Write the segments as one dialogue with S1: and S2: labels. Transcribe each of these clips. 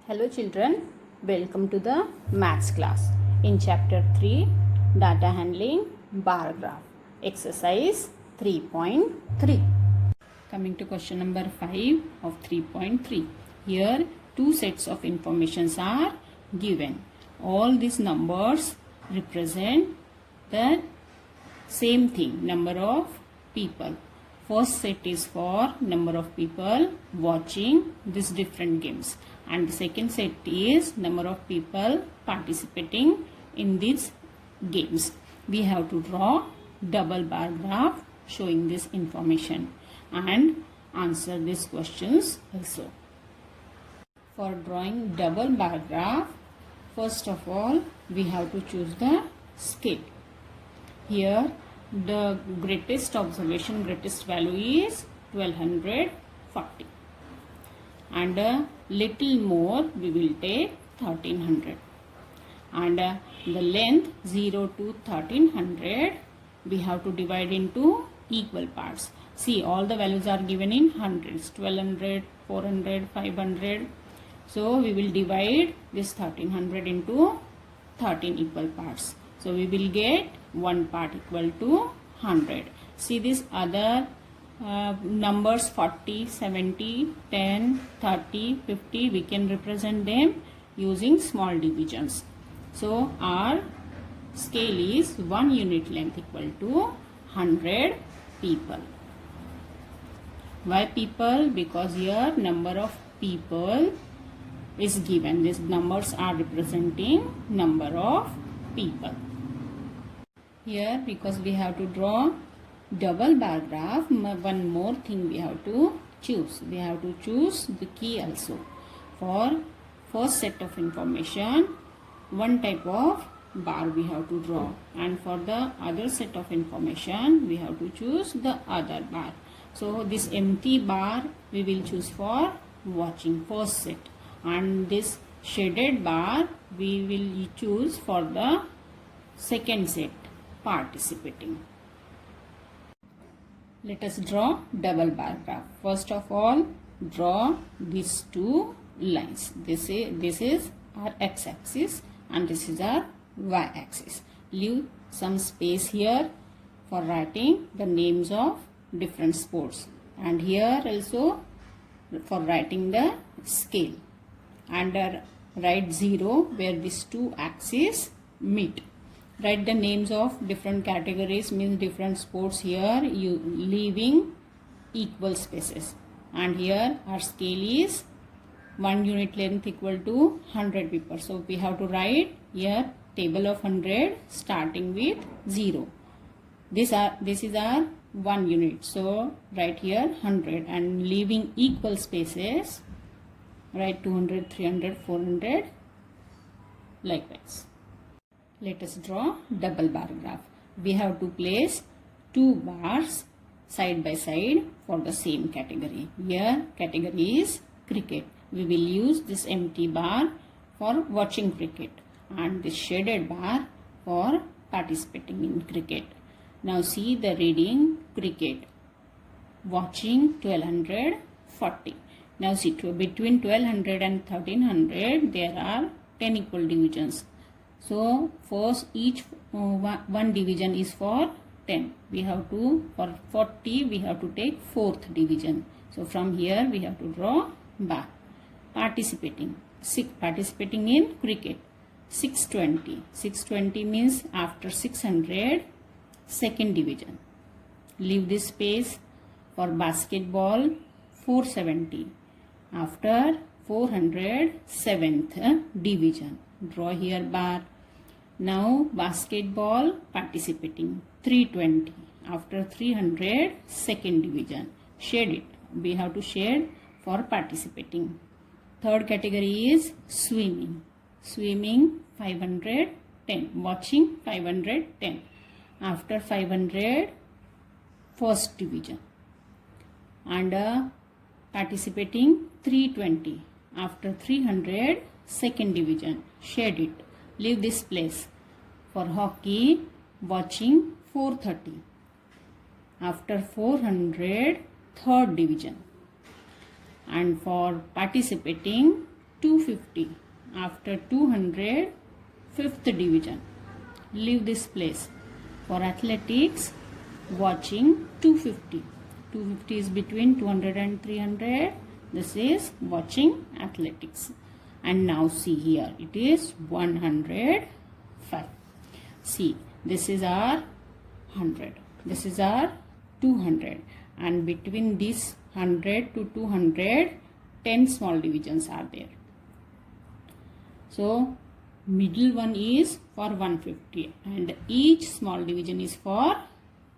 S1: Hello children, welcome to the maths class. In chapter 3, data handling bar graph, exercise 3.3. Coming to question number 5 of 3.3. Here two sets of informations are given. All these numbers represent the same thing, number of people. First set is for number of people watching these different games, and the second set is number of people participating in these games. We have to draw double bar graph showing this information and answer these questions also. For drawing double bar graph, first of all we have to choose the scale. Here the greatest value is 1240, and a little more we will take 1300, and the length 0 to 1300 we have to divide into equal parts. See, all the values are given in hundreds, 1200, 400, 500. So we will divide this 1300 into 13 equal parts. So we will get one part equal to 100. See this other numbers 40, 70, 10, 30, 50. We can represent them using small divisions. So our scale is 1 unit length equal to 100 people. Why people? Because here number of people is given. These numbers are representing number of people. Here, because we have to draw double bar graph, one more thing we have to choose. We have to choose the key also. For first set of information, one type of bar we have to draw, and for the other set of information we have to choose the other bar. So this empty bar we will choose for watching first set, and this shaded bar we will choose for the second set, participating. Let us draw double bar graph. First of all, draw these two lines. This is our x-axis and this is our y-axis. Leave some space here for writing the names of different sports, and here also for writing the scale, and write 0 where these two axes meet. Write the names of different categories, means different sports. Here you leaving equal spaces, and here our scale is 1 unit length equal to 100 people. So we have to write here table of 100 starting with 0. This is our 1 unit. So write here 100 and leaving equal spaces. Write 200, 300, 400 likewise. Let us draw double bar graph. We have to place two bars side by side for the same category. Here category is cricket. We will use this empty bar for watching cricket and this shaded bar for participating in cricket. Now see the reading cricket, watching 1240. Now see, between 1200 and 1300 there are 10 equal divisions. So first each one division is for 10. We have to, for 40 we have to take 4th division. So from here we have to draw bar. Participating in cricket, 620. 620 means after 600 second division. Leave this space. For basketball, 470. After 400 7th division. Draw here bar. Now basketball participating, 320. After 300 second division. Shade it. We have to shade for participating. Third category is swimming. Swimming 510. Watching 510. After 500 first division. And participating 320. After 300 second division. Shade it. Leave this place. For hockey, watching 430. After 400 third division. And for participating 250. After 200, fifth division. Leave this place. For athletics, watching 250. 250 is between 200 and 300. This is watching athletics. And now see here, it is 105. See, this is our 100. This is our 200. And between this 100 to 200, 10 small divisions are there. So, middle one is for 150 and each small division is for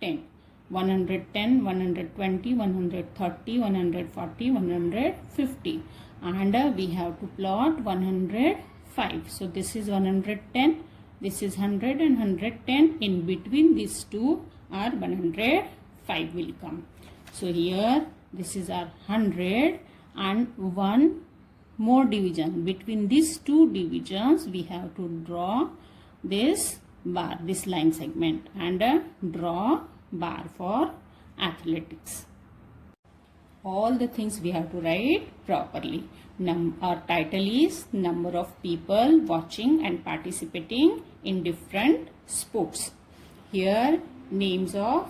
S1: 10. 110, 120, 130, 140, 150. And we have to plot 105. So, this is 110, this is 100 and 110. In between these two are 105 will come. So, here this is our 100 and one more division. Between these two divisions we have to draw this bar, this line segment, and draw bar for athletics. All the things we have to write properly. Our title is number of people watching and participating in different sports. Here names of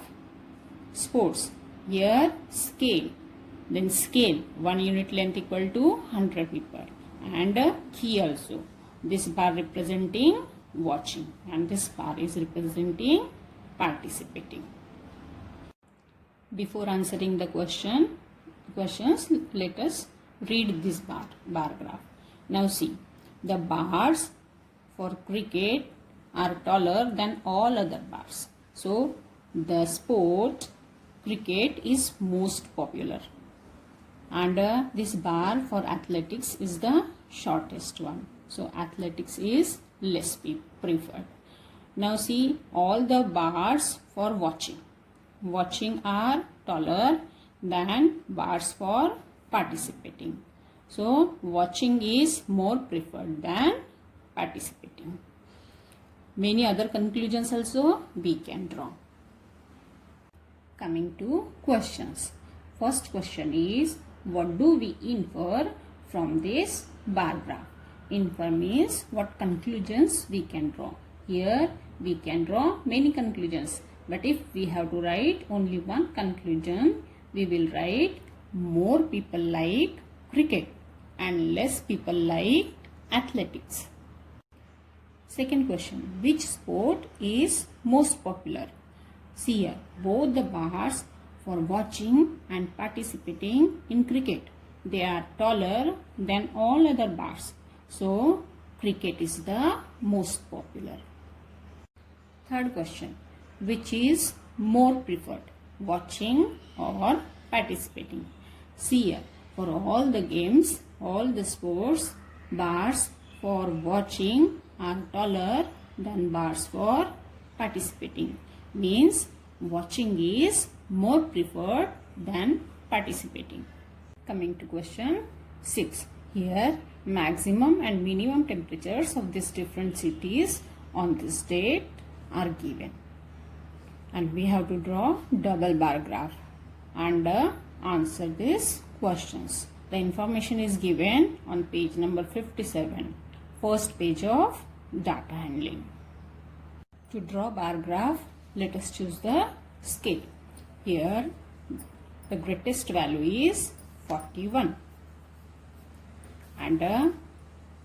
S1: sports. Here scale. Then scale, 1 unit length equal to 100 people. And key also. This bar representing watching and this bar is representing participating. Before answering the questions, let us read this bar graph. Now see, the bars for cricket are taller than all other bars. So, the sport cricket is most popular. And this bar for athletics is the shortest one. So, athletics is less preferred. Now see, all the bars for watching. Watching are taller than bars for participating. So, watching is more preferred than participating. Many other conclusions also we can draw. Coming to questions. First question is, what do we infer from this bar graph? Infer means what conclusions we can draw. Here we can draw many conclusions. But if we have to write only one conclusion, we will write more people like cricket and less people like athletics. Second question, which sport is most popular? See here, both the bars for watching and participating in cricket, they are taller than all other bars. So, cricket is the most popular. Third question, which is more preferred, watching or participating? See here, for all the games, all the sports, bars for watching are taller than bars for participating. Means watching is more preferred than participating. Coming to question 6. Here maximum and minimum temperatures of these different cities on this date are given. And we have to draw double bar graph and answer these questions. The information is given on page number 57, first page of data handling. To draw bar graph, let us choose the scale. Here the greatest value is 41 and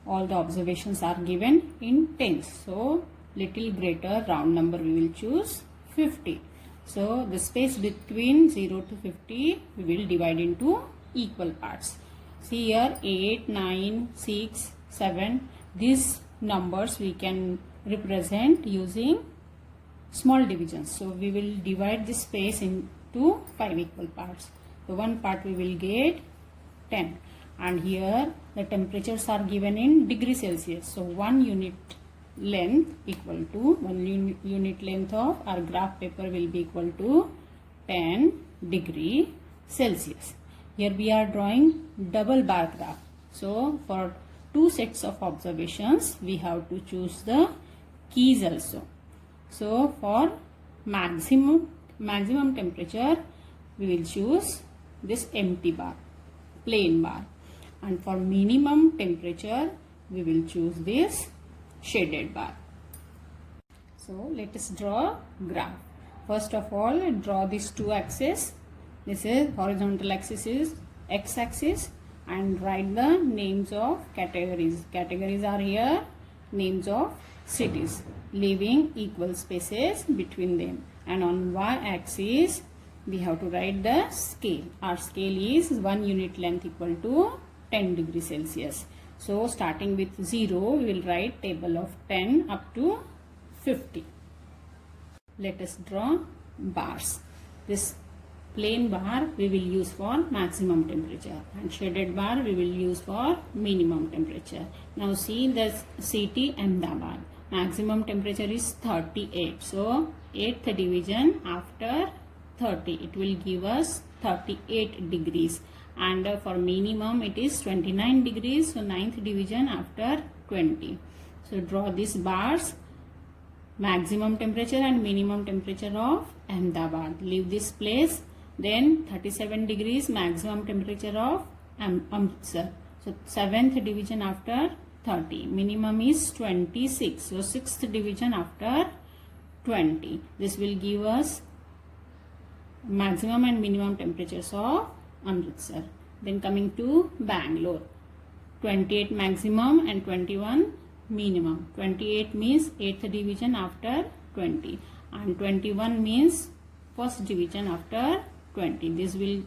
S1: all the observations are given in tens. So little greater round number we will choose 50. So the space between 0 to 50 we will divide into equal parts. See here 8, 9, 6, 7. These numbers we can represent using small divisions. So we will divide this space into 5 equal parts. So one part we will get 10. And here the temperatures are given in degrees Celsius. So 1 unit length equal to 1 unit length of our graph paper will be equal to 10 degree Celsius. Here we are drawing double bar graph. So for 2 sets of observations we have to choose the keys also. So for maximum temperature we will choose this empty bar, plain bar. and for minimum temperature we will choose this shaded bar. So let us draw graph. First of all, draw these two axes. This is horizontal axis is x-axis, and write the names of categories. Categories are here, names of cities, leaving equal spaces between them. And on y-axis we have to write the scale. Our scale is 1 unit length equal to 10 degrees Celsius. So starting with 0, we will write table of 10 up to 50. Let us draw bars. This plain bar we will use for maximum temperature, and shaded bar we will use for minimum temperature. Now see the city Ahmedabad. Maximum temperature is 38. So 8th division after 30, it will give us 38 degrees. And for minimum it is 29 degrees. So 9th division after 20. So draw these bars. Maximum temperature and minimum temperature of Ahmedabad. Leave this place. Then 37 degrees maximum temperature of Amritsar. So 7th division after 30. Minimum is 26. So 6th division after 20. This will give us maximum and minimum temperatures of Amritsar. Then coming to Bangalore. 28 maximum and 21 minimum. 28 means 8th division after 20. And 21 means 1st division after 20. This will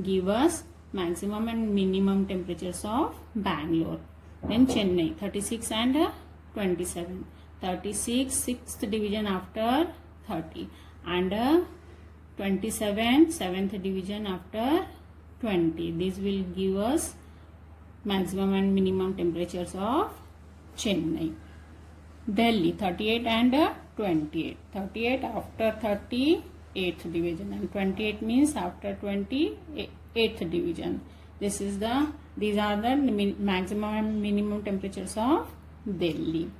S1: give us maximum and minimum temperatures of Bangalore. Then Chennai, 36 and 27. 36, 6th division after 30. And 27, 7th division after 20. This will give us maximum and minimum temperatures of Chennai. Delhi, 38 and 28. 38 after 30, 8th division, and 28 means after 20, 8th division. These are the maximum and minimum temperatures of Delhi.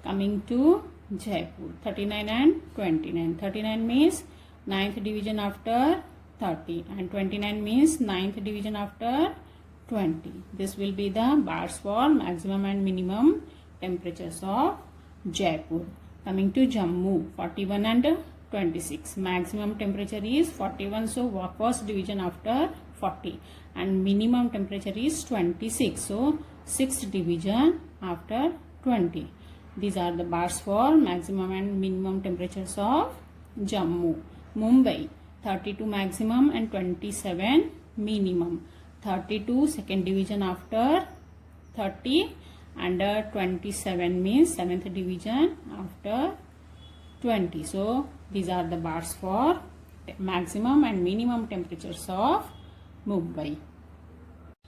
S1: Coming to Jaipur, 39 and 29. 39 means 9th division after 30, and 29 means 9th division after 20. This will be the bars for maximum and minimum temperatures of Jaipur. Coming to Jammu, 41 and 26. Maximum temperature is 41, so first division after 40, and minimum temperature is 26, so 6th division after 20. These are the bars for maximum and minimum temperatures of Jammu. Mumbai, 32 maximum and 27 minimum. 32 second division after 30, and 27 means 7th division after 20. So these are the bars for maximum and minimum temperatures of Mumbai.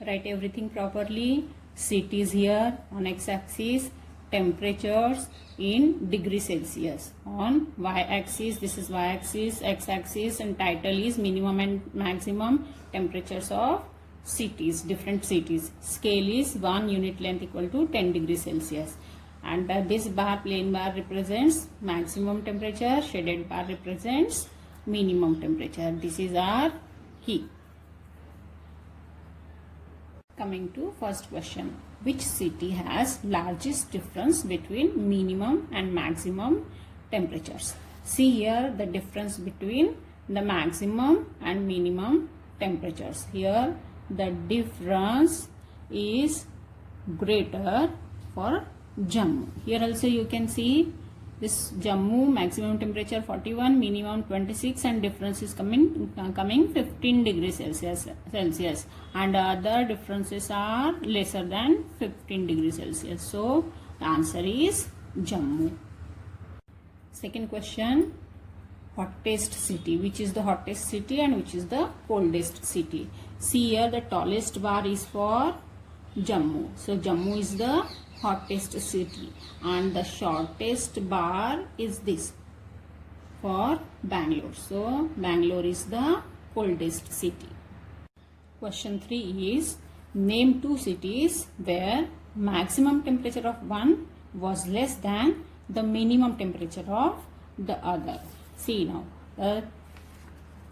S1: Write everything properly. Cities here on x-axis, temperatures in degrees Celsius. On y-axis, this is y-axis, x-axis, and title is minimum and maximum temperatures of cities, different cities. Scale is 1 unit length equal to 10 degrees Celsius. And this bar, plain bar, represents maximum temperature, shaded bar represents minimum temperature. This is our key. Coming to first question. Which city has largest difference between minimum and maximum temperatures? See here the difference between the maximum and minimum temperatures. Here the difference is greater for Jammu. Here also you can see this Jammu maximum temperature 41, minimum 26, and difference is coming 15 degrees Celsius, and other differences are lesser than 15 degrees Celsius. So the answer is Jammu. Second question, hottest city. Which is the hottest city and which is the coldest city? See here the tallest bar is for Jammu. So Jammu is the hottest city, and the shortest bar is this for Bangalore. So Bangalore is the coldest city. Question 3 is, name 2 cities where maximum temperature of one was less than the minimum temperature of the other. See now the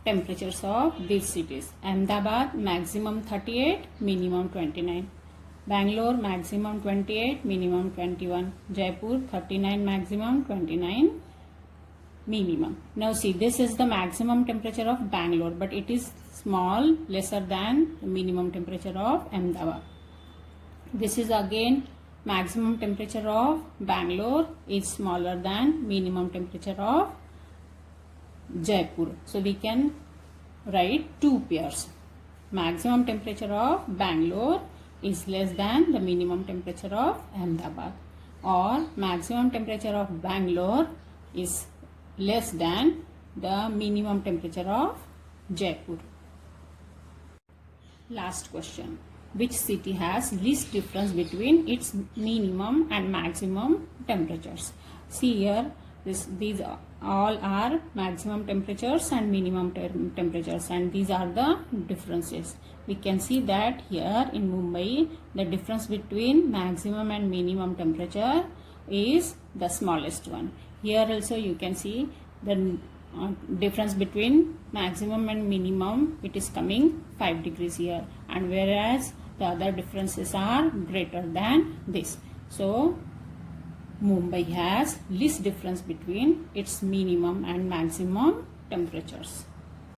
S1: temperatures of these cities. Ahmedabad maximum 38, minimum 29. Bangalore maximum 28, minimum 21. Jaipur 39 maximum, 29 minimum. Now see, this is the maximum temperature of Bangalore, but it is small, lesser than the minimum temperature of Ahmedabad. This is again maximum temperature of Bangalore is smaller than minimum temperature of Jaipur. So we can write two pairs. Maximum temperature of Bangalore is less than the minimum temperature of Ahmedabad, or maximum temperature of Bangalore is less than the minimum temperature of Jaipur. Last question. Which city has least difference between its minimum and maximum temperatures? See here, these all are maximum temperatures and minimum temperatures, and these are the differences. We can see that here in Mumbai, the difference between maximum and minimum temperature is the smallest one. Here also you can see the difference between maximum and minimum, it is coming 5 degrees here, and whereas the other differences are greater than this. So Mumbai has least difference between its minimum and maximum temperatures.